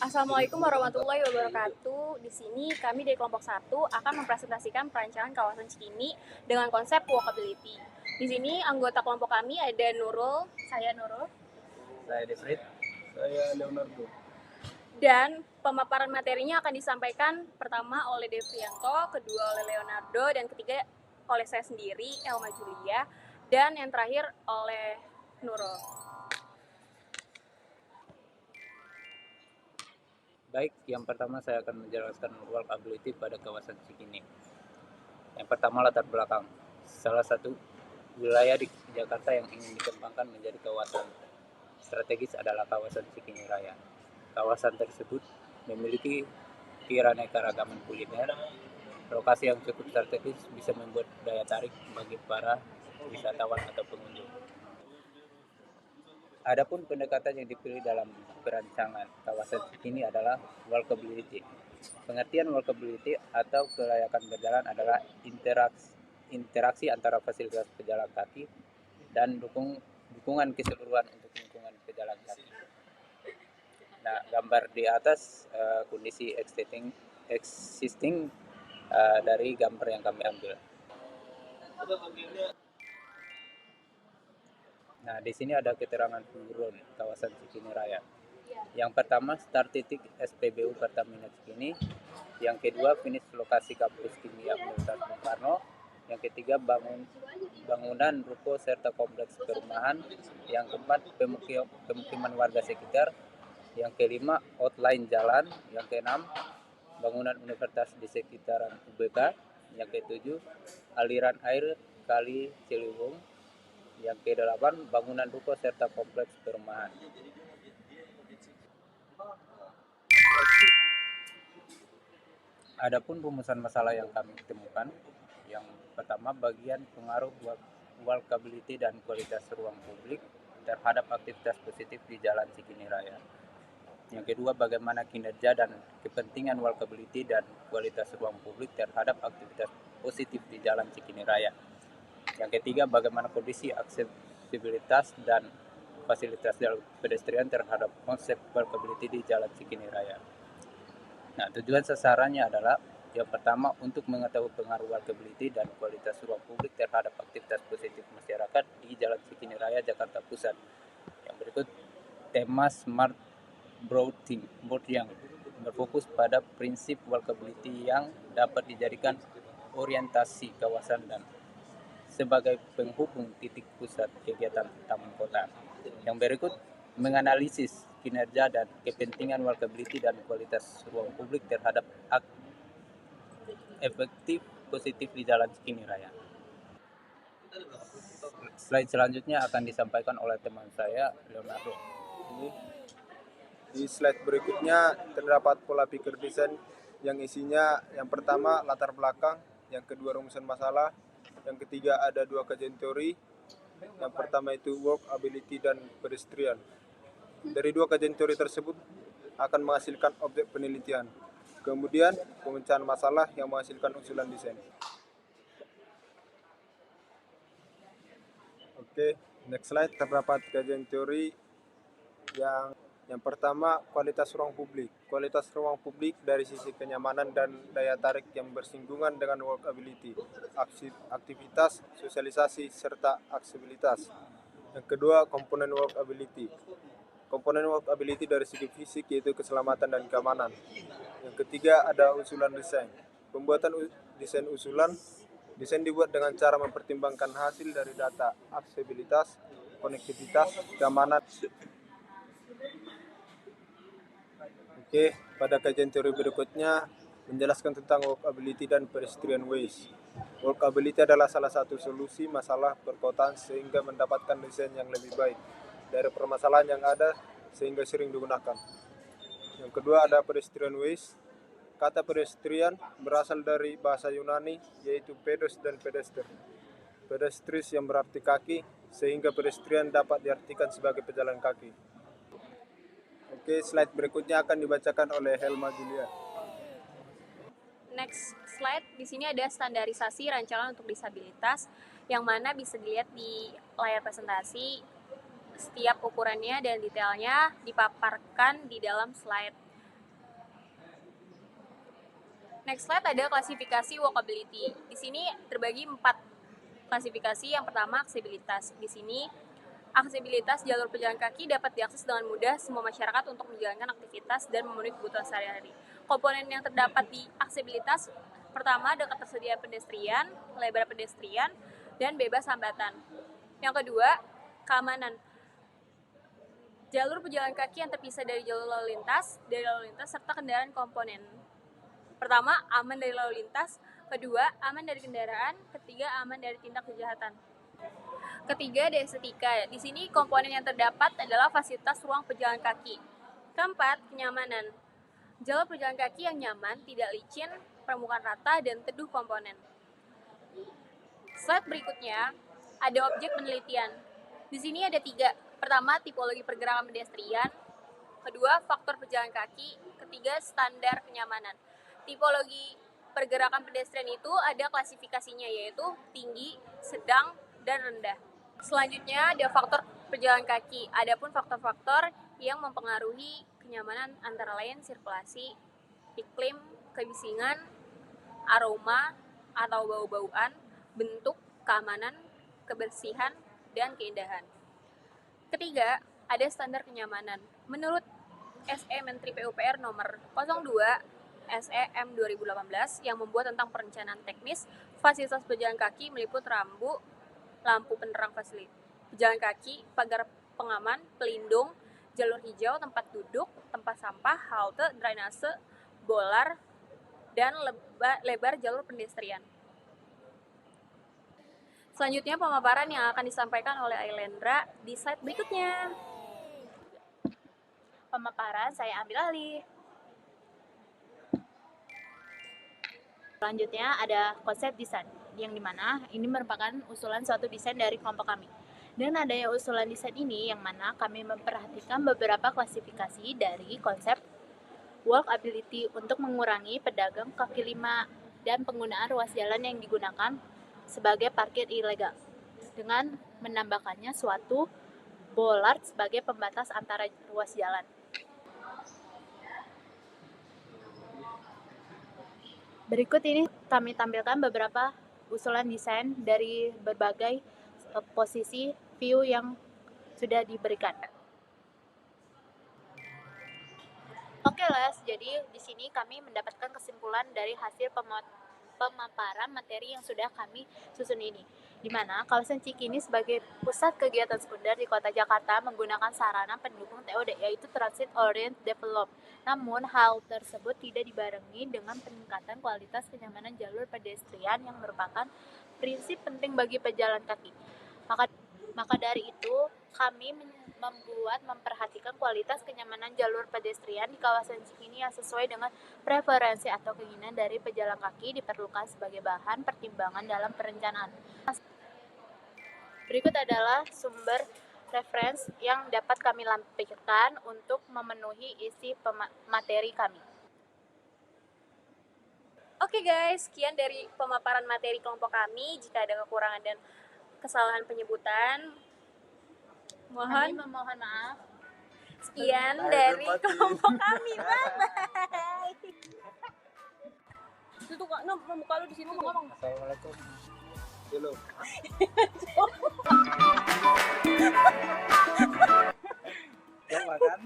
Assalamualaikum warahmatullahi wabarakatuh. Di sini kami dari kelompok 1 akan mempresentasikan perancangan kawasan Cikini dengan konsep walkability. Di sini anggota kelompok kami ada Nurul, saya Nurul, Saya Desrit. Saya Leonardo. dan pemaparan materinya akan disampaikan pertama oleh Devrianto, kedua oleh Leonardo, dan ketiga oleh saya sendiri, Elma Julia, dan yang terakhir oleh Nurul. Baik, yang pertama saya akan menjelaskan walkability pada kawasan Cikini. Yang pertama latar belakang. Salah satu wilayah di Jakarta yang ingin dikembangkan menjadi kawasan strategis adalah kawasan Cikini Raya. Kawasan tersebut memiliki keanekaragaman kuliner, lokasi yang cukup strategis bisa membuat daya tarik bagi para wisatawan atau pengunjung. Adapun pendekatan yang dipilih dalam perancangan kawasan Cikini adalah walkability. Pengertian walkability atau kelayakan berjalan adalah interaksi antara fasilitas pejalan kaki dan dukungan keseluruhan untuk lingkungan pejalan kaki. Nah, gambar di atas kondisi existing dari gambar yang kami ambil. Nah, di sini ada keterangan pengurun kawasan Cikini Raya. Yang pertama, start titik SPBU Pertamina Cikini. Yang kedua, finish lokasi kampus kimia Universitas Bung Karno. Yang ketiga, bangunan ruko serta kompleks perumahan. Yang keempat, pemukiman warga sekitar. Yang kelima, outline jalan. Yang keenam, bangunan universitas di sekitaran UBK. Yang ketujuh, aliran air Kali Ciliwung. Yang ke-8, bangunan ruko serta kompleks perumahan. Adapun rumusan masalah yang kami temukan, yang pertama bagian pengaruh walkability dan kualitas ruang publik terhadap aktivitas positif di Jalan Cikini Raya. Yang kedua, bagaimana kinerja dan kepentingan walkability dan kualitas ruang publik terhadap aktivitas positif di Jalan Cikini Raya. Yang ketiga, bagaimana kondisi aksesibilitas dan fasilitas jalan pedestrian terhadap konsep walkability di Jalan Cikini Raya. Nah, tujuan sasarannya adalah yang pertama untuk mengetahui pengaruh walkability dan kualitas ruang publik terhadap aktivitas positif masyarakat di Jalan Cikini Raya, Jakarta Pusat. Yang berikut, tema Smart Board yang berfokus pada prinsip walkability yang dapat dijadikan orientasi kawasan dan sebagai penghubung titik pusat kegiatan taman kota. Yang berikut, menganalisis kinerja dan kepentingan walkability dan kualitas ruang publik terhadap efektif positif di Jalan Cikini Raya. Slide selanjutnya akan disampaikan oleh teman saya, Leonardo. Di slide berikutnya terdapat pola pikir desain yang isinya yang pertama latar belakang, yang kedua rumusan masalah, yang ketiga ada 2 kajian teori. Yang pertama itu walkability dan pedestrian. Dari 2 kajian teori tersebut akan menghasilkan objek penelitian. Kemudian pemecahan masalah yang menghasilkan usulan desain. Oke, next slide terdapat kajian teori yang pertama kualitas ruang publik. Kualitas ruang publik dari sisi kenyamanan dan daya tarik yang bersinggungan dengan walkability, aktivitas, sosialisasi, serta aksesibilitas. Yang kedua, komponen walkability. Komponen walkability dari segi fisik yaitu keselamatan dan keamanan. Yang ketiga ada usulan desain. Pembuatan desain usulan. Desain dibuat dengan cara mempertimbangkan hasil dari data aksesibilitas, konektivitas, keamanan. Oke, pada kajian teori berikutnya menjelaskan tentang walkability dan pedestrian ways. Walkability adalah salah satu solusi masalah perkotaan sehingga mendapatkan desain yang lebih baik dari permasalahan yang ada sehingga sering digunakan. Yang kedua ada pedestrian ways. Kata pedestrian berasal dari bahasa Yunani yaitu pedos dan pedester. Pedestris yang berarti kaki, sehingga pedestrian dapat diartikan sebagai pejalan kaki. Oke, slide berikutnya akan dibacakan oleh Elma Julia. Next slide, di sini ada standarisasi rancangan untuk disabilitas yang mana bisa dilihat di layar presentasi. Setiap ukurannya dan detailnya dipaparkan di dalam slide. Next slide ada klasifikasi walkability. Di sini terbagi 4 klasifikasi. Yang pertama aksesibilitas. Di sini aksesibilitas jalur pejalan kaki dapat diakses dengan mudah semua masyarakat untuk menjalankan aktivitas dan memenuhi kebutuhan sehari-hari. Komponen yang terdapat di aksesibilitas pertama dekat tersedia pedestrian, lebar pedestrian, dan bebas hambatan. Yang kedua, keamanan. Jalur pejalan kaki yang terpisah dari jalur lalu lintas, serta kendaraan komponen. Pertama, aman dari lalu lintas. Kedua, aman dari kendaraan. Ketiga, aman dari tindak kejahatan. Ketiga, ada estetika. Di sini komponen yang terdapat adalah fasilitas ruang pejalan kaki. Keempat, kenyamanan. Jalur pejalan kaki yang nyaman, tidak licin, permukaan rata, dan teduh komponen. Slide berikutnya, ada objek penelitian. Di sini ada 3. Pertama, tipologi pergerakan pedestrian. Kedua, faktor pejalan kaki. Ketiga, standar kenyamanan. Tipologi pergerakan pedestrian itu ada klasifikasinya, yaitu tinggi, sedang, dan rendah. Selanjutnya ada faktor pejalan kaki. Adapun faktor-faktor yang mempengaruhi kenyamanan antara lain sirkulasi, iklim, kebisingan, aroma atau bau-bauan, bentuk, keamanan, kebersihan, dan keindahan. Ketiga, ada standar kenyamanan. Menurut SE Menteri PUPR nomor 02 SEM 2018 yang membuat tentang perencanaan teknis fasilitas pejalan kaki meliput rambu, lampu penerang fasilitas pejalan kaki, pagar pengaman, pelindung, jalur hijau, tempat duduk, tempat sampah, halte, drainase, bolar, dan lebar jalur pedestrian. Selanjutnya pemaparan yang akan disampaikan oleh Ailendra di slide berikutnya. Pemaparan saya ambil alih. Selanjutnya ada konsep desain, yang dimana ini merupakan usulan suatu desain dari kelompok kami. Dengan adanya usulan desain ini, yang mana kami memperhatikan beberapa klasifikasi dari konsep walkability untuk mengurangi pedagang kaki lima dan penggunaan ruas jalan yang digunakan sebagai parkir ilegal, dengan menambahkannya suatu bollard sebagai pembatas antara ruas jalan. Berikut ini kami tampilkan beberapa usulan desain dari berbagai posisi view yang sudah diberikan. Oke Les, jadi di sini kami mendapatkan kesimpulan dari hasil pemaparan materi yang sudah kami susun ini, di mana kawasan Cikini sebagai pusat kegiatan sekunder di Kota Jakarta menggunakan sarana pendukung TOD, yaitu Transit Oriented Development. Namun hal tersebut tidak dibarengi dengan peningkatan kualitas kenyamanan jalur pedestrian yang merupakan prinsip penting bagi pejalan kaki. Maka dari itu kami memperhatikan kualitas kenyamanan jalur pedestrian di kawasan Cikini yang sesuai dengan preferensi atau keinginan dari pejalan kaki diperlukan sebagai bahan pertimbangan dalam perencanaan. Berikut adalah sumber referensi yang dapat kami lampirkan untuk memenuhi isi materi kami. Oke guys, sekian dari pemaparan materi kelompok kami. Jika ada kekurangan dan kesalahan penyebutan, Kami memohon maaf. Sekian dari kelompok kami. Bye-bye. Tuh kak, muka lu di sini ngomong. Assalamualaikum. Halo. Ya makan.